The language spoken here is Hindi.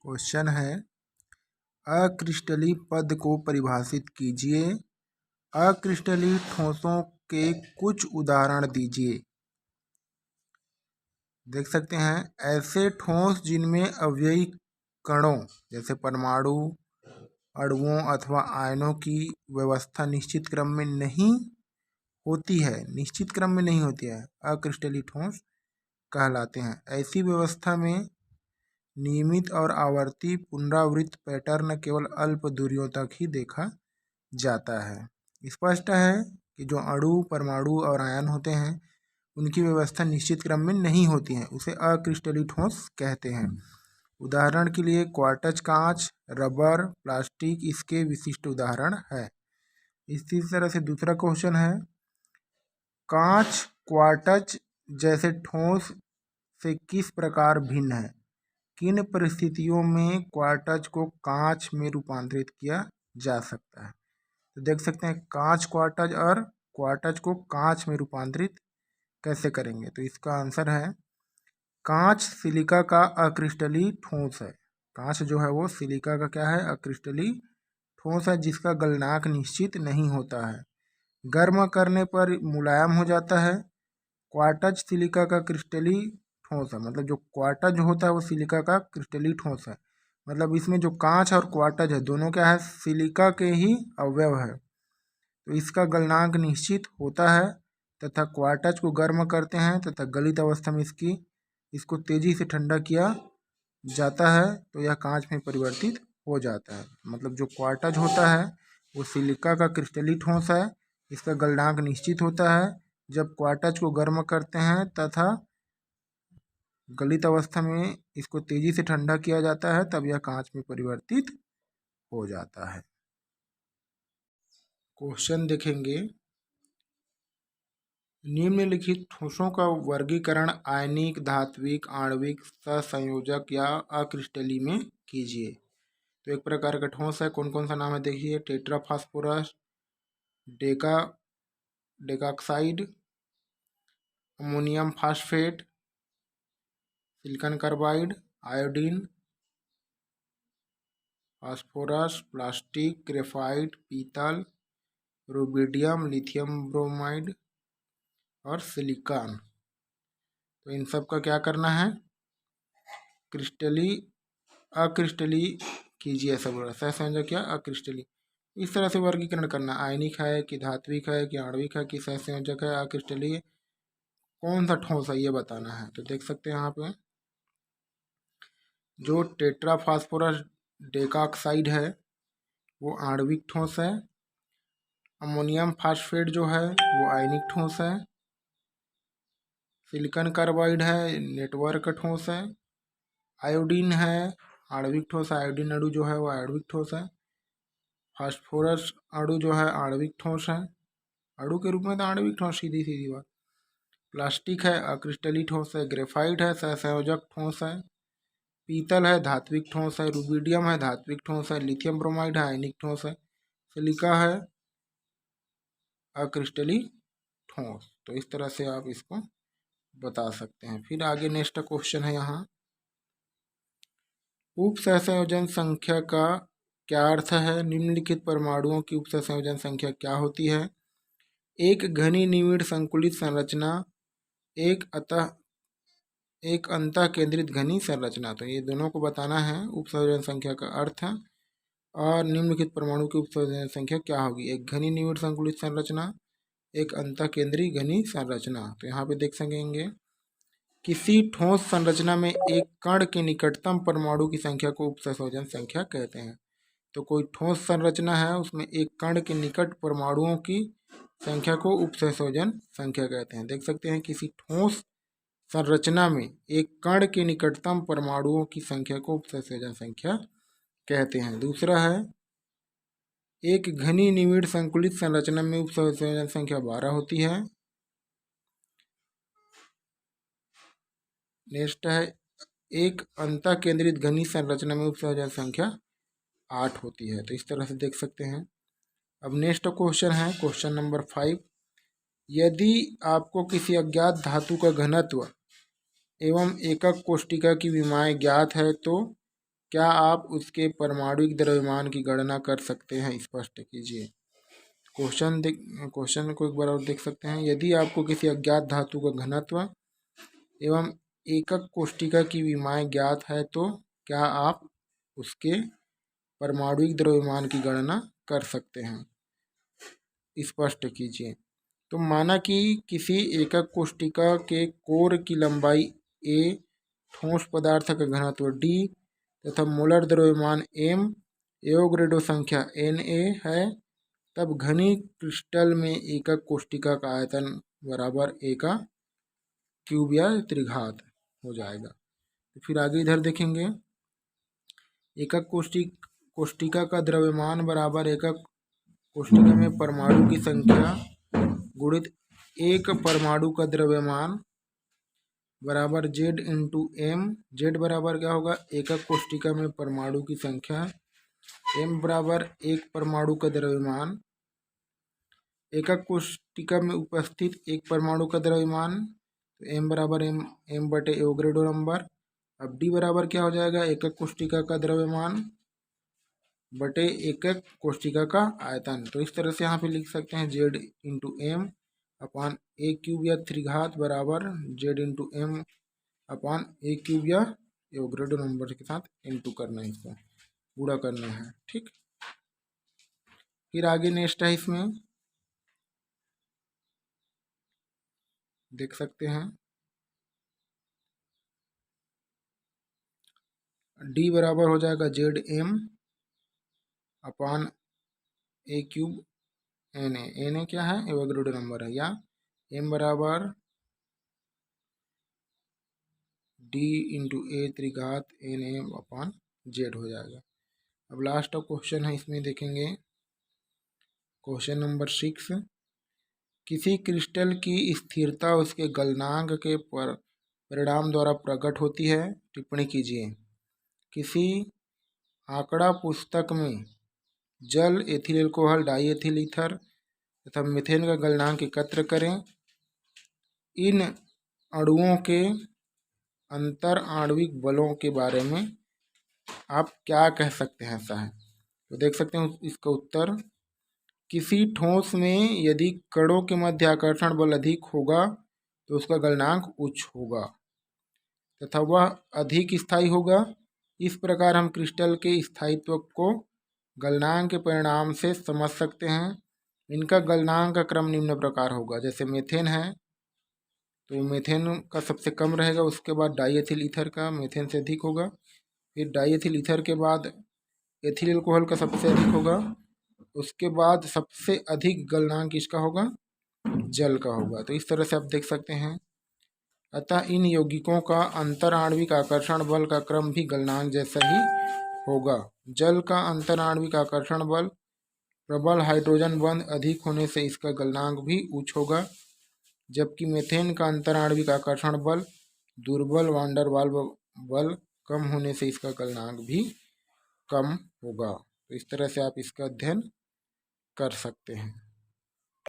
क्वेश्चन है अक्रिस्टलीय पद को परिभाषित कीजिए। अक्रिस्टलीय ठोसों के कुछ उदाहरण दीजिए। देख सकते हैं ऐसे ठोस जिनमें अवयवी कणों जैसे परमाणु अणुओं अथवा आयनों की व्यवस्था निश्चित क्रम में नहीं होती है अक्रिस्टलीय ठोस कहलाते हैं। ऐसी व्यवस्था में नियमित और आवर्ती पुनरावृत्त पैटर्न केवल अल्प दूरियों तक ही देखा जाता है। स्पष्ट है कि जो अणु परमाणु और आयन होते हैं उनकी व्यवस्था निश्चित क्रम में नहीं होती है, उसे अक्रिस्टलीय ठोस कहते हैं। उदाहरण के लिए क्वार्ट्ज कांच, रबर, प्लास्टिक इसके विशिष्ट उदाहरण है। इसी तरह से दूसरा क्वेश्चन है कांच क्वार्ट्ज जैसे ठोस से किस प्रकार भिन्न है? किन परिस्थितियों में क्वार्ट्ज को कांच में रूपांतरित किया जा सकता है? तो देख सकते हैं कांच क्वार्ट्ज और क्वार्ट्ज को कांच में रूपांतरित कैसे करेंगे। तो इसका आंसर है कांच सिलिका का अक्रिस्टलीय ठोस है। कांच जो है वो सिलिका का क्या है? अक्रिस्टलीय ठोस है जिसका गलनांक निश्चित नहीं होता है, गर्म करने पर मुलायम हो जाता है। क्वार्ट्ज सिलिका का क्रिस्टलीय ठोस है, मतलब जो क्वार्ट्ज होता है वो सिलिका का क्रिस्टलीय ठोस है। मतलब इसमें जो कांच और क्वार्ट्ज है दोनों क्या है? सिलिका के ही अवयव है। तो इसका गलनांक निश्चित होता है तथा क्वार्ट्ज को गर्म करते हैं तथा गलित अवस्था में इसको तेजी से ठंडा किया जाता है तो यह कांच में परिवर्तित हो जाता है। मतलब जो क्वार्ट्ज होता है वो सिलिका का क्रिस्टलीय ठोस है, इसका गलनांक निश्चित होता है। जब क्वार्ट्ज को गर्म करते हैं तथा गलित अवस्था में इसको तेजी से ठंडा किया जाता है तब यह कांच में परिवर्तित हो जाता है। क्वेश्चन देखेंगे निम्नलिखित ठोसों का वर्गीकरण आयनिक, धात्विक, आणविक, सहसंयोजक या अक्रिस्टलीय में कीजिए। तो एक प्रकार का ठोस है, कौन कौन सा नाम है देखिए, tetra phosphorus, decaoxide, ammonium phosphate, silicon carbide, iodine, phosphorus, plastic, graphite, पीतल, रुबिडियम, लिथियम ब्रोमाइड और सिलिकॉन। तो इन सब का क्या करना है? अक्रिस्टलीय कीजिए। ऐसा बोला सहसंयोजक क्या? अक्रिस्टलीय। इस तरह से वर्गीकरण करना, आयनिक है कि धात्विक है कि आणविक है कि सहसंयोजक है, अक्रिस्टलीय कौन सा ठोस है ये बताना है। तो देख सकते हैं यहाँ पे जो टेट्रा फास्फोरस डेकाक्साइड है वो आणविक ठोस है। अमोनियम फास्फेट जो है वो आयनिक ठोस है। सिलिकॉन कार्बाइड है नेटवर्क ठोस है। आयोडीन है आणविक ठोस है, आयोडीन अणु जो है वो आणविक ठोस है। फास्फोरस अणु जो है आणविक ठोस है, अणु के रूप में तो आणविक ठोस, सीधी सीधी बात। प्लास्टिक है अक्रिस्टलीय ठोस है। ग्रेफाइट है सहसंयोजक ठोस है। पीतल है धात्विक ठोस है। रुबिडियम है धात्विक ठोस है। लिथियम ब्रोमाइड है आयनिक ठोस है। सिलिका है अक्रिस्टलीय ठोस। तो इस तरह से आप इसको बता सकते हैं। फिर आगे नेक्स्ट क्वेश्चन है यहाँ उप सहसंयोजन संख्या का क्या अर्थ है? निम्नलिखित परमाणुओं की उप सहसंयोजन संख्या क्या होती है? एक घनी निविड़ संकुलित संरचना, एक अंतः केंद्रित घनी संरचना। तो ये दोनों को बताना है उप संयोजन संख्या का अर्थ है। और निम्नलिखित परमाणु की उप संयोजन संख्या क्या होगी? एक घनी निविड़ संकुलित संरचना, एक अंतः केंद्रीय घनी संरचना। तो यहाँ पे देख सकेंगे किसी ठोस संरचना में एक कण के निकटतम परमाणु की संख्या को उप सहसंयोजन संख्या कहते हैं। तो कोई ठोस संरचना है उसमें एक कण के निकट परमाणुओं की संख्या को उप सहसंयोजन संख्या कहते हैं। देख सकते हैं किसी ठोस संरचना में एक कण के निकटतम परमाणुओं की संख्या को उप सहसंयोजन संख्या कहते हैं। दूसरा है एक घनी निविड़ संकुलित संरचना में उप सहसंयोजन संख्या 12 होती है। नेक्स्ट है एक अंतः केंद्रित घनी संरचना में उप सहसंयोजन संख्या 8 होती है। तो इस तरह से देख सकते हैं। अब नेक्स्ट क्वेश्चन है क्वेश्चन नंबर 5। यदि आपको किसी अज्ञात धातु का घनत्व एवं एकक कोष्टिका की विमाएं ज्ञात है तो क्या आप उसके परमाणुिक द्रव्यमान की गणना कर सकते हैं? स्पष्ट कीजिए। क्वेश्चन को एक बार और देख सकते हैं। यदि आपको किसी अज्ञात धातु का घनत्व एवं एकक कोष्टिका की विमाएं ज्ञात है तो क्या आप उसके परमाणुिक द्रव्यमान की गणना कर सकते हैं? स्पष्ट कीजिए। तो माना कि किसी एकक कोष्टिका के कोर की लंबाई a, ठोस पदार्थ का घनत्व d तथा मोलर द्रव्यमान m, एवोगैड्रो संख्या Na है, तब घनी क्रिस्टल में एकक कोष्टिका का आयतन बराबर a का क्यूब या त्रिघात हो जाएगा। तो फिर आगे इधर देखेंगे, एकक कोष्टिका का द्रव्यमान बराबर एकक कोष्टिका में परमाणु की संख्या गुणित एक परमाणु का द्रव्यमान बराबर Z इंटू एम। जेड बराबर क्या होगा? एकक कोष्टिका में परमाणु की संख्या, m बराबर एक परमाणु का द्रव्यमान, एकक कोष्टिका में उपस्थित एक परमाणु का द्रव्यमान, तो m बराबर m बटे एवोगैड्रो नंबर। अब d बराबर क्या हो जाएगा? एकक कोष्टिका का द्रव्यमान बटे एकक कोष्टिका का आयतन। तो इस तरह से यहाँ पे लिख सकते हैं Z into M upon a cube या त्रिघात बराबर Z into M upon a cube या एवोगैड्रो नंबर के साथ इंटू करना है, इसको पूरा करना है। ठीक, फिर आगे नेक्स्ट है, इसमें देख सकते हैं d बराबर हो जाएगा Z M upon a cube Na क्या है? एवोगैड्रो नंबर है, या m बराबर d into a त्रिघात Na upon Z हो जाएगा। अब लास्ट ऑफ क्वेश्चन है, इसमें देखेंगे क्वेश्चन नंबर 6। किसी क्रिस्टल की स्थिरता उसके गलनांक के परिणाम द्वारा प्रकट होती है। टिप्पणी कीजिए। किसी आंकड़ा पुस्तक में जल, ethyl alcohol, die ethyl ether तथा मीथेन का गलनांक एकत्र करें। इन अणुओं के अंतर आणविक बलों के बारे में आप क्या कह सकते हैं? ऐसा है तो देख सकते हैं इसका उत्तर। किसी ठोस में यदि कणों के मध्य आकर्षण बल अधिक होगा तो उसका गलनांक उच्च होगा तथा वह अधिक स्थायी होगा। इस प्रकार हम क्रिस्टल के स्थायित्व को गलनांक के परिणाम से समझ सकते हैं। इनका गलनांक का क्रम निम्न प्रकार होगा। जैसे मीथेन है तो मीथेन का सबसे कम रहेगा, उसके बाद डाईएथिल ईथर का मीथेन से अधिक होगा, फिर डाईएथिल ईथर के बाद एथिल एल्कोहल का सबसे अधिक होगा, उसके बाद सबसे अधिक गलनांक इसका होगा जल का होगा। तो इस तरह से आप देख सकते हैं। अतः इन यौगिकों का अंतर आणविक आकर्षण बल का क्रम भी गलनांक जैसा ही होगा। जल का अंतर आणविक आकर्षण बल प्रबल हाइड्रोजन बंध अधिक होने से इसका गलनांक भी उच्च होगा, जबकि मीथेन का अंतर आणविक आकर्षण बल दुर्बल वांडर वाल्स बल कम होने से इसका गलनांक भी कम होगा। तो इस तरह से आप इसका अध्ययन कर सकते हैं।